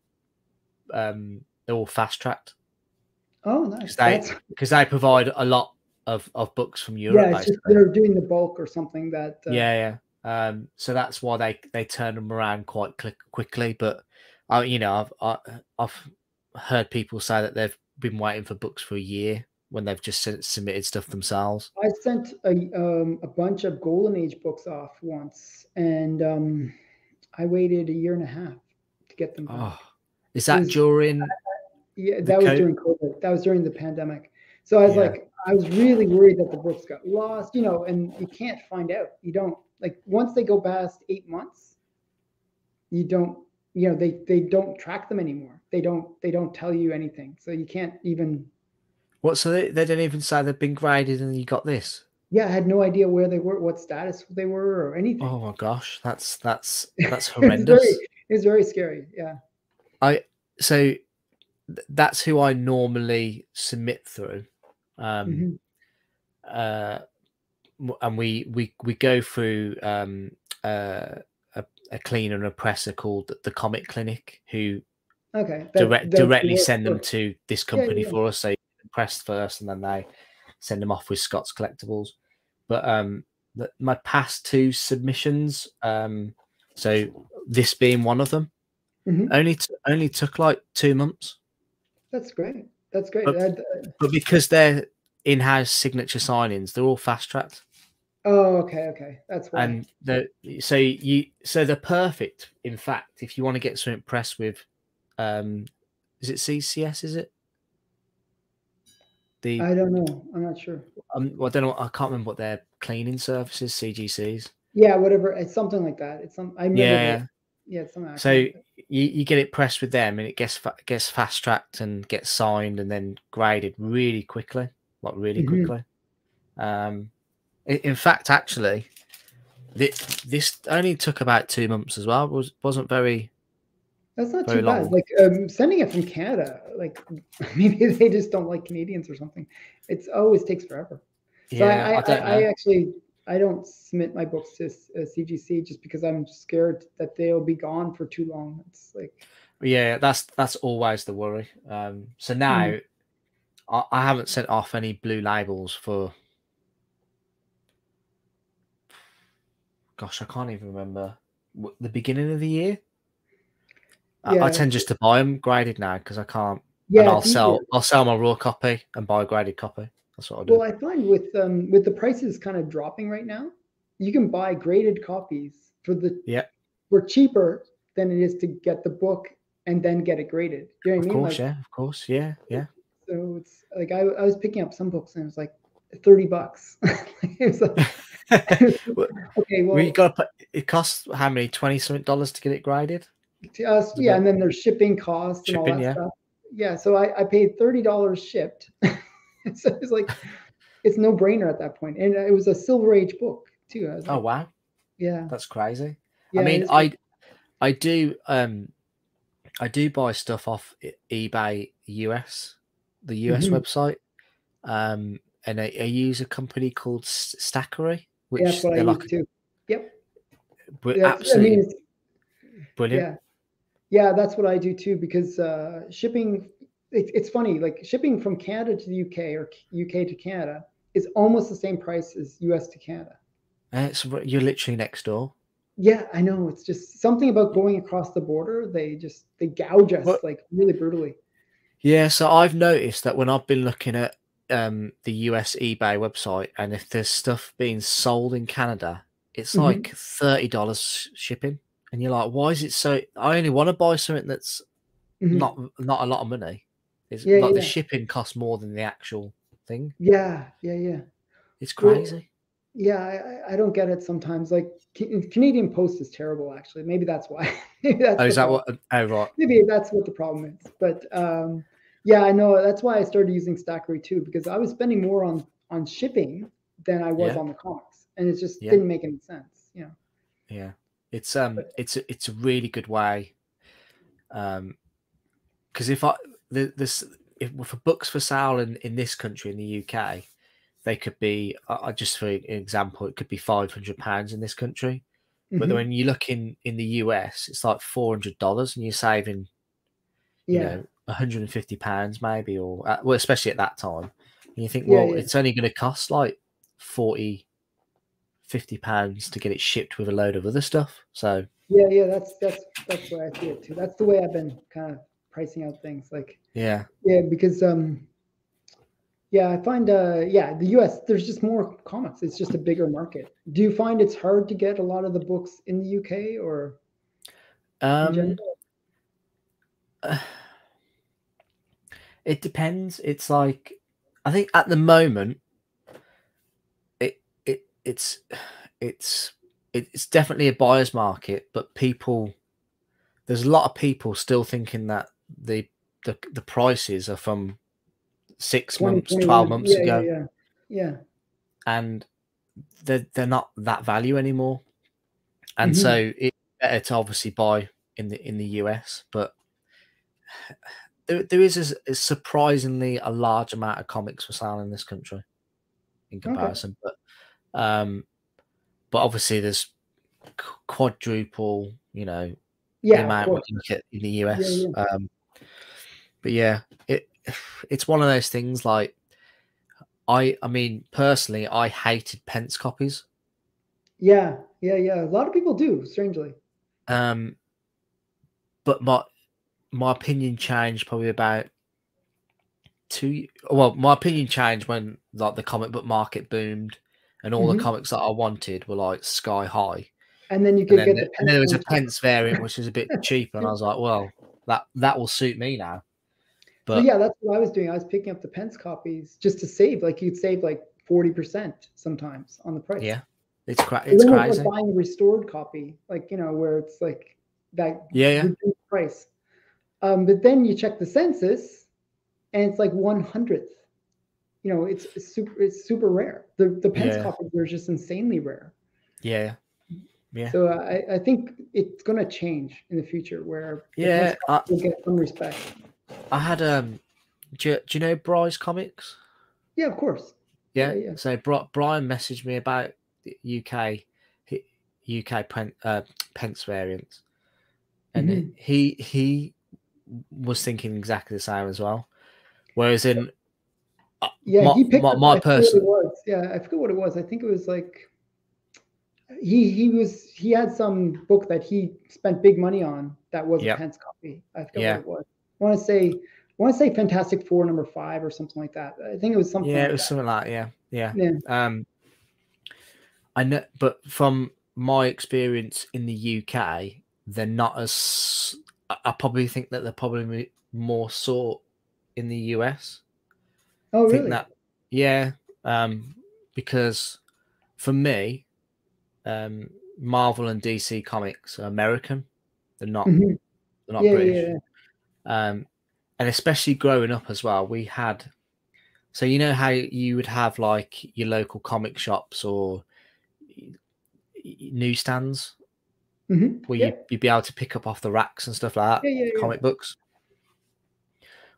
all fast tracked Oh, because nice. That's they provide a lot of books from yeah. Europe It's just basically. they're doing the bulk or something that. Yeah, yeah. So that's why they turn them around quite quickly. But I've heard people say that they've been waiting for books for a year when they've just submitted stuff themselves. I sent a bunch of Golden Age books off once, and I waited a year and a half to get them Oh, back. is It that was during Yeah, the that was coat? during COVID. That was during the pandemic. So I was Yeah. like, I was really worried that the books got lost, and you can't find out. You don't like once they go past 8 months, you don't, they don't track them anymore. They don't tell you anything. So you can't even. What? So they don't even say they've been graded and you got this? Yeah, I had no idea where they were, what status they were, or anything. Oh my gosh, that's It's very, horrendous. it's very scary. Yeah. I so that's who I normally submit through. Um, Hmm. uh, and we go through uh, a cleaner and a presser called the Comic Clinic, who Okay. That directly works send them for. to this Yeah, company yeah, for us. So pressed first, and then they send them off with Scott's Collectibles. But my past two submissions, so this being one of them, only took like 2 months. That's great. That's great. But because they're in-house signature signings, they're all fast-tracked. Oh, okay. That's why. And so they're perfect. In fact, if you want to get something pressed with, is it CCS? Is it? I don't know. I'm not sure. Well, I don't know. I can't remember what their cleaning services, CGCs. Yeah, whatever. It's something like that. It's some. I remember. Yeah, it's something. So you get it pressed with them, and it gets fast tracked and gets signed, and then graded really quickly, like really quickly. In fact, actually, this only took about 2 months as well. Wasn't very. That's not very too long. bad. Like sending it from Canada, like maybe they just don't like Canadians or something. It always takes forever. So Yeah, I actually don't submit my books to CGC just because I'm scared that they'll be gone for too long. It's like, yeah, that's always the worry. So now I haven't sent off any blue labels for. Gosh, I can't even remember the beginning of the year. Yeah. I tend just to buy them graded now because I can't. Yeah, and I'll sell my raw copy and buy a graded copy. That's what I do. Well, I find with the prices kind of dropping right now, you can buy graded copies for cheaper than it is to get the book and then get it graded. You know what I mean? Of course, of course, yeah. So it's like I was picking up some books and it was like $30. It was like, okay, well, it costs how many $20-something to get it graded? Yeah, and then there's shipping costs and all that stuff. Yeah, so I paid $30 shipped. So it's like it's no brainer at that point, and it was a Silver Age book too. I was like, oh wow, yeah, that's crazy. Yeah, I mean, I do buy stuff off eBay US, the US website, and I use a company called Stackery, which that's what I use too. Yep, absolutely brilliant. Yeah, that's what I do too because shipping. It's funny, like shipping from Canada to the UK or UK to Canada is almost the same price as US to Canada. You're literally next door. Yeah, I know. It's just something about going across the border. They gouge us like really brutally. Yeah, so I've noticed that when I've been looking at the US eBay website, and if there's stuff being sold in Canada, it's like $30 shipping, and you're like, why is it so? I only want to buy something that's not a lot of money. It's like the shipping costs more than the actual thing. Yeah. It's crazy. Well, I don't get it sometimes. Like Canadian Post is terrible, actually. Maybe that's why. Maybe that's is that what? Oh, right. Maybe that's what the problem is. But yeah, I know. That's why I started using Stackery too, because I was spending more on shipping than I was on the comics, and it just didn't make any sense. You know. Yeah, it's a really good way. Because if for books for sale in this country, in the UK, they could be just for an example, it could be £500 in this country, but when you look in the US, it's like $400, and you're saving, you know, £150 maybe, or well, especially at that time. And you think, well, it's only going to cost like £40-50 to get it shipped with a load of other stuff. So yeah, that's the way I see it too. That's the way I've been kind of pricing out things, like because I find the US, there's just more comics. It's just a bigger market. Do you find it's hard to get a lot of the books in the UK or in general? It depends. It's like, I think at the moment it's definitely a buyer's market, but there's a lot of people still thinking that the prices are from 6 months, 12 months ago. Yeah. And they're not that value anymore. And so it's better to obviously buy in the US, but there is a surprisingly a large amount of comics for sale in this country in comparison. But obviously there's quadruple, the amount we can get in the US. But yeah, it's one of those things. Like I mean, personally, I hated Pence copies. Yeah. A lot of people do, strangely. But my opinion changed probably about my opinion changed when like the comic book market boomed and all the comics that I wanted were like sky high. And then you And could then, get the and then there was a Pence Pence variant, which was a bit cheaper, and I was like, well, that will suit me now. So But yeah, that's what I was doing. I was picking up the Pence copies just to save. Like you'd save like 40% sometimes on the price. yeah, it's It's crazy. like buying a restored copy, like where it's like that Yeah. reduced price. But then you check the census, and it's like 1/100th. It's super rare. The Pence copies are just insanely rare. Yeah. So I think it's going to change in the future where yeah, will get some respect. I had do you know Bry's Comics? Yeah, of course. Yeah. So Brian messaged me about the UK Pence variants, and he was thinking exactly the same as well. Whereas in he picked up, my person, I forget what it was. I think it was like he had some book that he spent big money on that was a Pence copy. I forget what it was. I want to say Fantastic Four #5 or something like that. I think it was something. Yeah, like it was that. something like I know, but from my experience in the UK, they're not as. I probably think that they're probably more sought in the US. Oh, really? I think that, yeah, because for me, Marvel and DC comics are American. They're not. They're not British. And especially growing up as well, we had. So you know how you would have like your local comic shops or newsstands where you'd be able to pick up off the racks and stuff like that, comic books.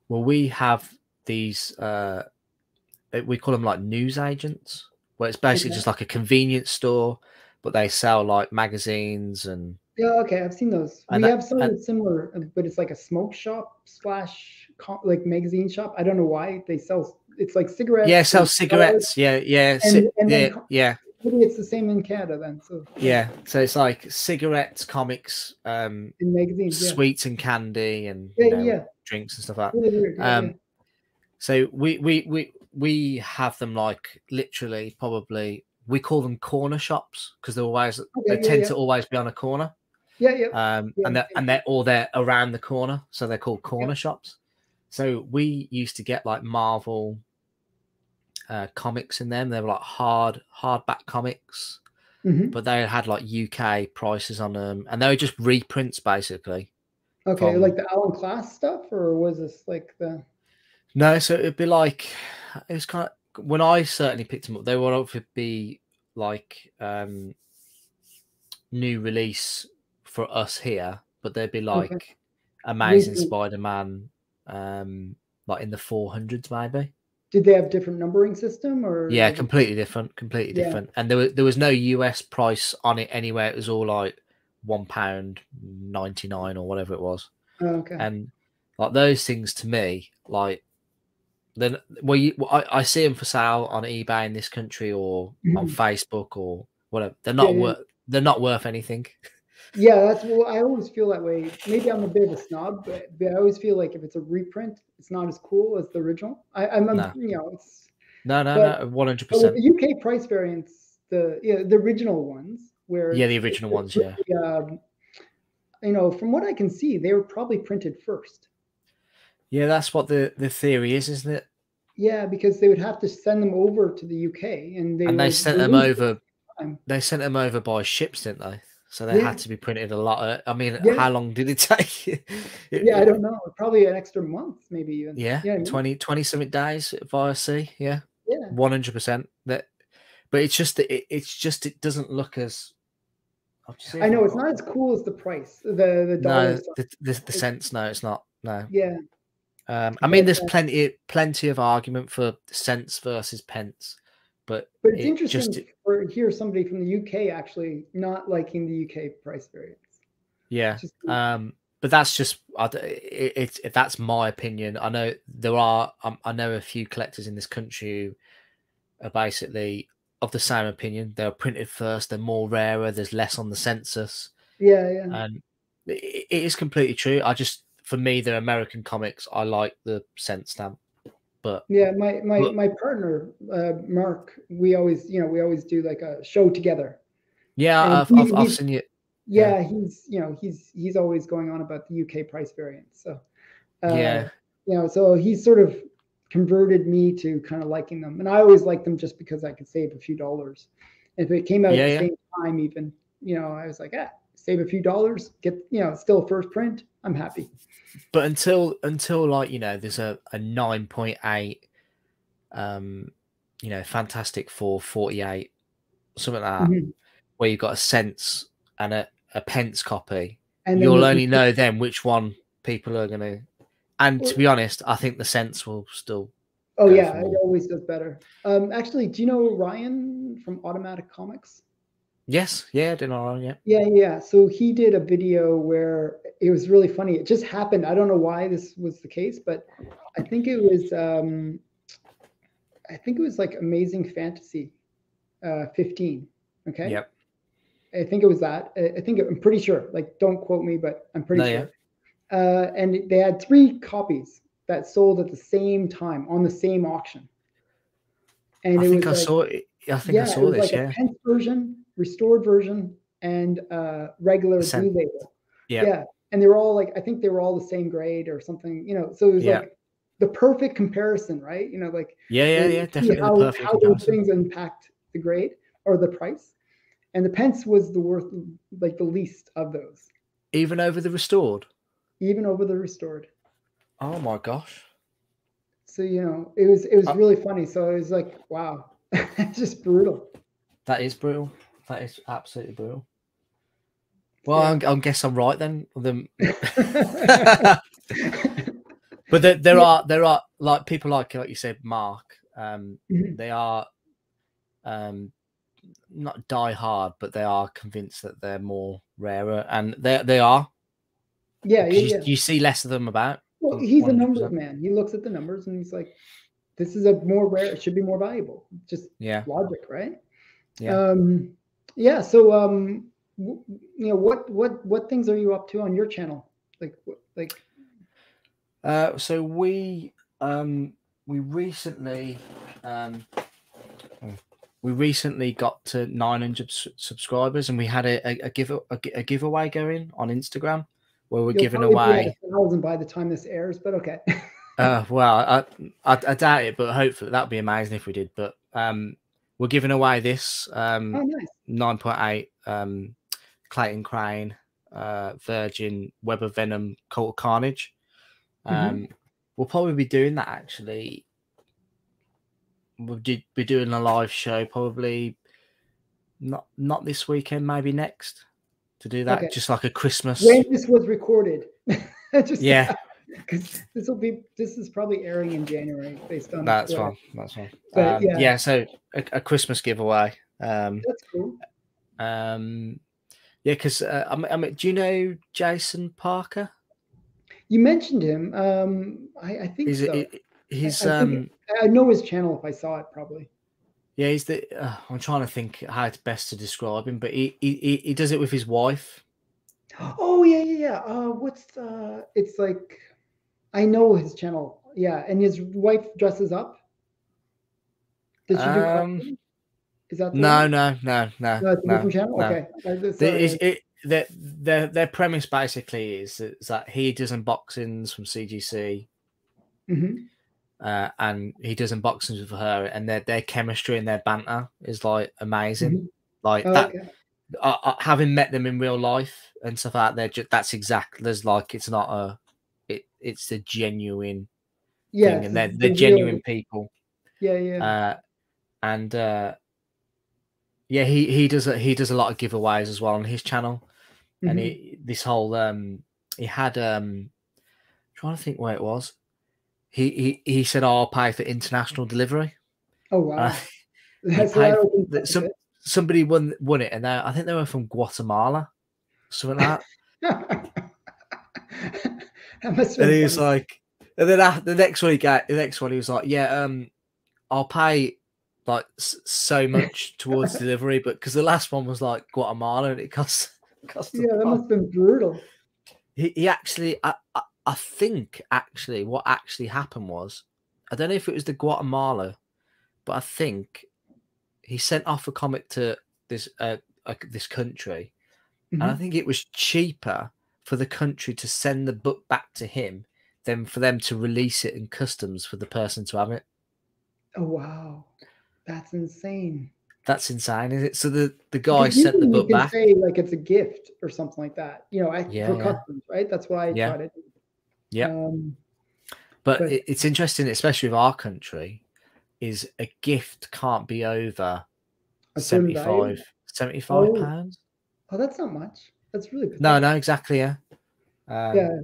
Well, we have these we call them like news agents, where it's basically just like a convenience store, but they sell like magazines and I've seen those. We have something similar, but it's like a smoke shop / like magazine shop. I don't know why they sell. It's like cigarettes. Yeah, sell cigarettes. And maybe it's the same in Canada then. So so it's like cigarettes, comics, and magazines, sweets and candy, and drinks and stuff like that. Really weird, So we have them like literally probably we call them corner shops because they're always they tend to always be on a corner. And they're around the corner, so they're called corner shops. So we used to get like Marvel comics in them. They were like hardback comics, but they had like UK prices on them, and they were just reprints basically. Okay, like the Alan Class stuff, or was this like the? No, so it'd be like it was kind of when I certainly picked them up. They would be like new release for us here, but they'd be like Amazing Spider-Man, like in the 400s maybe. Did they have different numbering system or? Yeah, completely different. And there was no US price on it anywhere. It was all like £1.99 or whatever it was. Oh, okay. And like those things to me, like then I see them for sale on eBay in this country or on Facebook or whatever. They're not they're not worth anything. Yeah, that's well. I always feel that way. Maybe I'm a bit of a snob, but I always feel like if it's a reprint, it's not as cool as the original. I'm it's no, 100%. The UK price variants, the original ones, where the original ones, from what I can see, they were probably printed first. Yeah, that's what the theory is, isn't it? Yeah, because they would have to send them over to the UK, and they sent them over. They sent them over by ships, didn't they? So they had to be printed a lot. I mean, how long did it take? I don't know. Probably an extra month, maybe even. Yeah, 20 something days via sea. Yeah, 100%. But it's just it doesn't look as. I know it's not as cool as the price. The dollars. No, the cents. No, it's not. No. Yeah. I mean, there's plenty of argument for cents versus pence. But it's interesting to hear somebody from the UK actually not liking the UK price variance. Yeah. but that's just that's my opinion. I know there are I know a few collectors in this country who are basically of the same opinion. They're printed first. They're more rarer. There's less on the census, Yeah. and it is completely true. For me, they're American comics. I like the cent stamp, but yeah, my partner, Mark, we always do like a show together. Yeah, And I've seen it. Yeah, he's always going on about the UK price variance. So Yeah, so he's sort of converted me to kind of liking them, and I always liked them just because I could save a few dollars. If it came out at the same time, even I was like, save a few dollars, get still first print, I'm happy. But until like there's a 9.8, Fantastic Four 48, something like that, where you've got a cents and a pence copy, and you'll only know then which one people are gonna. And to be honest, I think the cents will still. Oh yeah, it always does better. Actually, do you know Ryan from Automatic Comics? Yes, yeah, I didn't know. Yeah. So he did a video where it was really funny. It just happened. I don't know why this was the case, but I think it was like Amazing Fantasy 15. Okay. Yep. I think it was that. I'm pretty sure. Like, don't quote me, but I'm pretty sure. Yeah. And they had 3 copies that sold at the same time on the same auction. And I think I saw it. I think I saw this. Like a pence version, restored version, and regular blue label. Yeah. And they were all like, I think they were all the same grade or something. So it was like the perfect comparison, right? Like definitely how the perfect comparison. Those things impact the grade or the price. And the pence was the worth, like the least of those. Even over the restored. Even over the restored. Oh my gosh. So it was really funny. So it was like, wow, it's just brutal. That is brutal. That is absolutely brutal. Well, I guess I'm right then. But there are like people like you said, Mark. They are not die hard, but they are convinced that they're more rarer, and they are. Yeah. You see less of them about. Well, he's 100%. A numbers man. He looks at the numbers and he's like, "This is a more rare. It should be more valuable." Just logic, right? Yeah. So what things are you up to on your channel? So we recently got to 900 subscribers, and we had a giveaway going on Instagram where we're giving away 1,000 by the time this airs, but okay. Well, I doubt it, but hopefully that'd be amazing if we did. But we're giving away this 9.8 Clayton Crane Virgin Web of Venom Cult of Carnage. We'll probably be doing that actually. We'll be doing a live show probably not this weekend, maybe next, to do that. Just like a Christmas. When this was recorded. Because this is probably airing in January based on that's fine. But, so a Christmas giveaway. That's cool. Because do you know Jason Parker? You mentioned him. I think so. I know his channel if I saw it, probably. Yeah, he's the. I'm trying to think how it's best to describe him, but he does it with his wife. Oh yeah. What's it's like, I know his channel. Yeah, and his wife dresses up. Did she do costumes? Is that no? It's a different channel. No. Okay. Their premise basically is that he does unboxings from CGC. And he does unboxings with her, and their chemistry and their banter is like amazing. Like that. Okay. Having met them in real life and stuff like that, that's exactly. There's like it's not it's a genuine thing, and they're genuine people. Yeah. He does a lot of giveaways as well on his channel, and this whole he had trying to think where it was. He said, "I'll pay for international delivery." Oh wow! Somebody won it, and I think they were from Guatemala, something like that. That must have And been he was funny. like, and then the next one he was like, yeah, I'll pay like so much towards delivery, but because the last one was like Guatemala and it cost a Yeah, that lot. must have been brutal. He actually, I think actually what actually happened was, I don't know if it was the Guatemala, but I think he sent off a comic to this this country, and I Mhm. think it was cheaper for the country to send the book back to him than for them to release it in customs for the person to have it. Oh, wow. That's insane. That's insane, is it? So the guy Because sent the usually you book can back. say like it's a gift or something like that, you know, Yeah, for yeah, customs, right? That's what I yeah, try to do. yeah. Um, But but it's interesting, especially with our country, is a gift can't be over a certain value. 75 Oh, pounds. oh, that's not much. That's really No, pathetic. no, exactly, yeah. Yeah.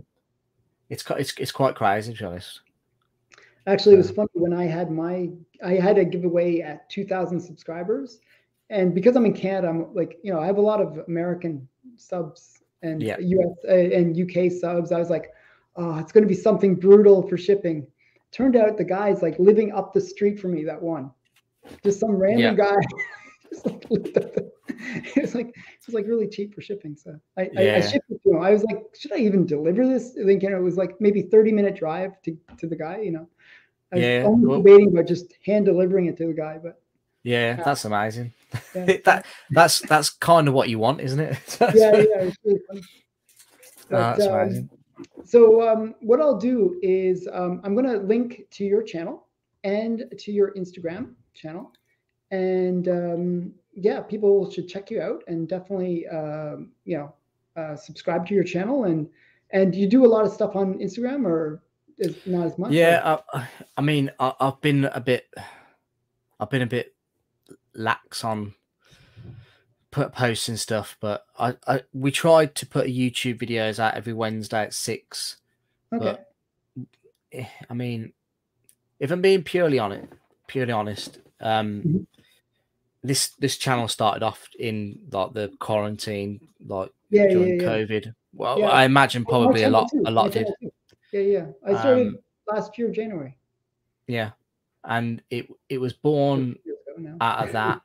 It's quite crazy, to be honest. Actually, it was funny when I had a giveaway at 2,000 subscribers, and because I'm in Canada, I'm like, you know, I have a lot of American subs and Yeah, US and UK subs. I was like, oh, it's going to be something brutal for shipping. Turned out the guy's like living up the street from me that won. Just some yeah, random guy. Just like lived up the, it was like really cheap for shipping. So I yeah, shipped it to him. I was like, should I even deliver this? Thinking it was like maybe 30-minute drive to the guy, you know. I was yeah. almost Well, debating about just hand delivering it to the guy, but yeah, that's amazing. yeah, That's kind of what you want, isn't it? yeah, yeah, it's really funny. But That's amazing. so what I'll do is I'm going to link to your channel and to your Instagram channel, and yeah, people should check you out and definitely you know subscribe to your channel and you do a lot of stuff on Instagram or is not as much or Yeah, I mean, I've been a bit lax on put posts and stuff, but we tried to put YouTube videos out every Wednesday at 6, okay. but I mean, if I'm being purely honest, Mhm. this channel started off in like the quarantine, like Yeah, yeah, during yeah, COVID. Well, yeah. I imagine My probably channel too. a My lot did. channel too. Yeah, yeah. I started Um, last year, January. yeah, and it was Or born 2 years ago now. out of that.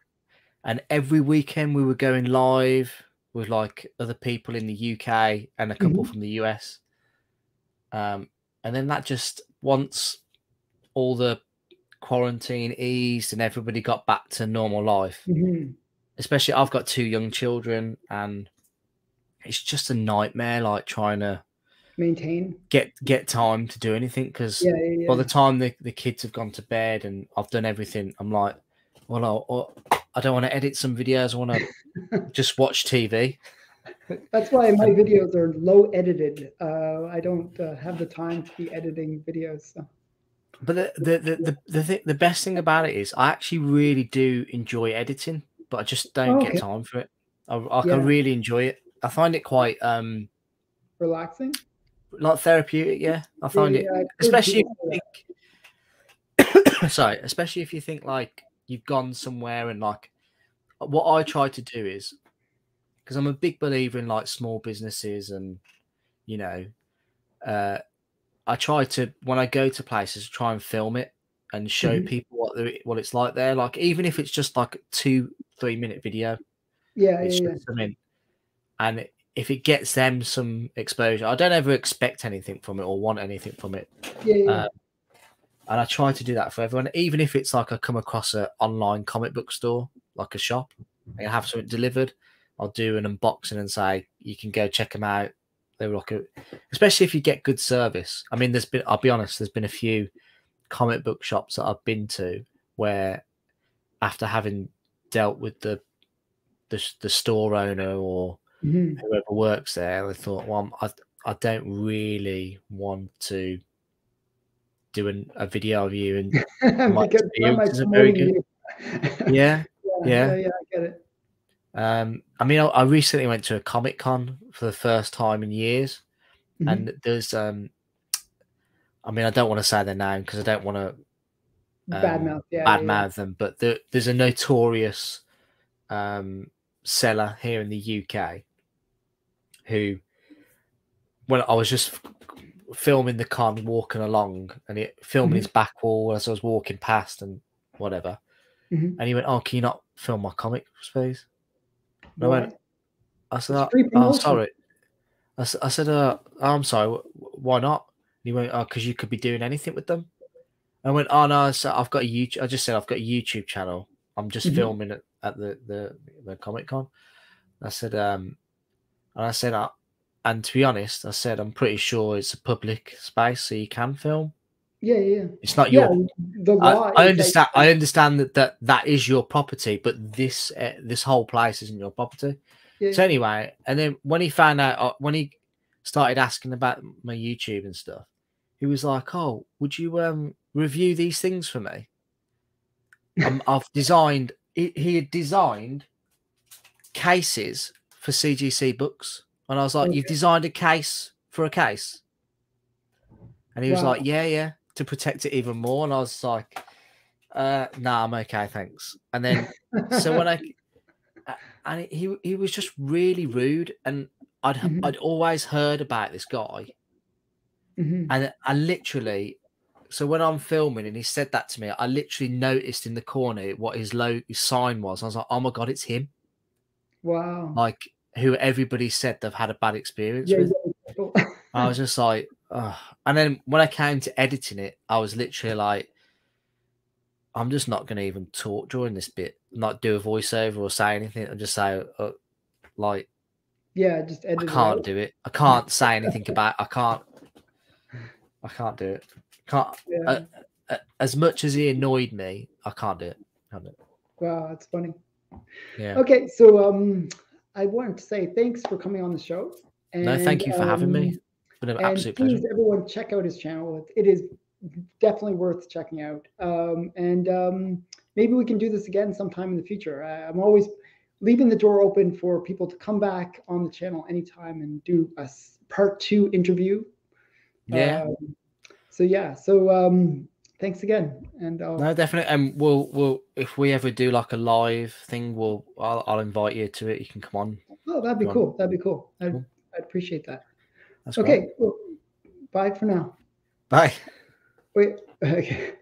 And every weekend we were going live with like other people in the UK and a couple Mhm, from the US. And then that just once all the quarantine eased and everybody got back to normal life, mhm. especially I've got 2 young children and it's just a nightmare like trying to Maintain. get time to do anything because Yeah, yeah, by the yeah. time the kids have gone to bed and I've done everything, I'm like, well, I don't want to edit some videos. I want to just watch TV. That's why my And videos are low edited. I don't have the time to be editing videos. So. but the best thing about it is I actually really do enjoy editing, but I just don't Oh, get okay. time for it. I Yeah. really enjoy it. I find it quite Relaxing. like therapeutic. Yeah, I Yeah, find yeah, it, yeah. I've heard especially if people you say think, sorry, especially if you think like you've gone somewhere and like what I try to do is because I'm a big believer in like small businesses and you know uh, I try to when I go to places try and film it and that. show Mhm. people what it's like there. Like even if it's just like a 2-3 minute video, Yeah, it's yeah, yeah. just something. And if it gets them some exposure, I don't ever expect anything from it or want anything from it. Yeah, yeah, Uh, yeah. and I try to do that for everyone, even if it's like I come across an online comic book store, like a shop, and I have something delivered. I'll do an unboxing and say you can go check them out. They were like, especially if you get good service. I mean, I'll be honest, there's been a few comic book shops that I've been to where after having dealt with the store owner or Mhm. whoever works there, I thought, well, I don't really want to do a video of you, and my Because why am I experience isn't very promoting good. you? Yeah, Yeah, yeah, yeah. yeah. I get it. I mean, I recently went to a Comic Con for the first time in years, Mhm. and there's I mean, I don't want to say their name because I don't want to Bad mouth. Yeah, yeah, yeah. badmouth them, but there's a notorious seller here in the UK who when I was just filming the con walking along, and it filming his back wall as I was walking past and whatever. And he went, "Oh, can you not film my comic, please?" And Why? I said, It's free "Oh, promotion. sorry." I said, "Oh, I'm sorry. Why not?" And he went, "Oh, because you could be doing anything with them." I went, "Oh no, I've got a YouTube." I just said, "I've got a YouTube channel. I'm just filming it at the Comic Con." I said, and and to be honest, I said, I'm pretty sure it's a public space, so you can film. Yeah. It's not Yeah, your. the law I is understand. I understand that is your property, but this whole place isn't your property. Yeah. So anyway, and then when he found out, when he started asking about my YouTube and stuff, he was like, "Oh, would you review these things for me?" I've designed. He had designed cases for CGC books, and I was like, "You've designed a case for a case?" And he was like, "Yeah, to protect it even more." And I was like, "No, I'm okay, thanks." And then so when he was just really rude, and I'd always heard about this guy, and I literally. So when I'm filming and he said that to me, I literally noticed in the corner what his sign was. I was like, "Oh my god, it's him!" Wow. Like who everybody said they've had a bad experience with. I was just like, oh. And then when I came to editing it, I was literally like, I'm just not going to even talk during this bit, not do a voiceover or say anything. And just say, like, just edit I can't it do it. I can't say anything about. I can't do it. Can't. As much as he annoyed me, I can't do it. Wow, that's funny. Yeah. Okay, so I wanted to say thanks for coming on the show. And, no, thank you for having me. It's been an absolute pleasure. Please, everyone, check out his channel. It is definitely worth checking out. Maybe we can do this again sometime in the future. I'm always leaving the door open for people to come back on the channel anytime and do a part 2 interview. Yeah. So thanks again. And no, definitely. And we'll if we ever do like a live thing, I'll invite you to it. You can come on. Oh, that'd be cool. That'd be cool. I'd appreciate that. That's okay. Great. Well, bye for now. Bye. Wait. Okay.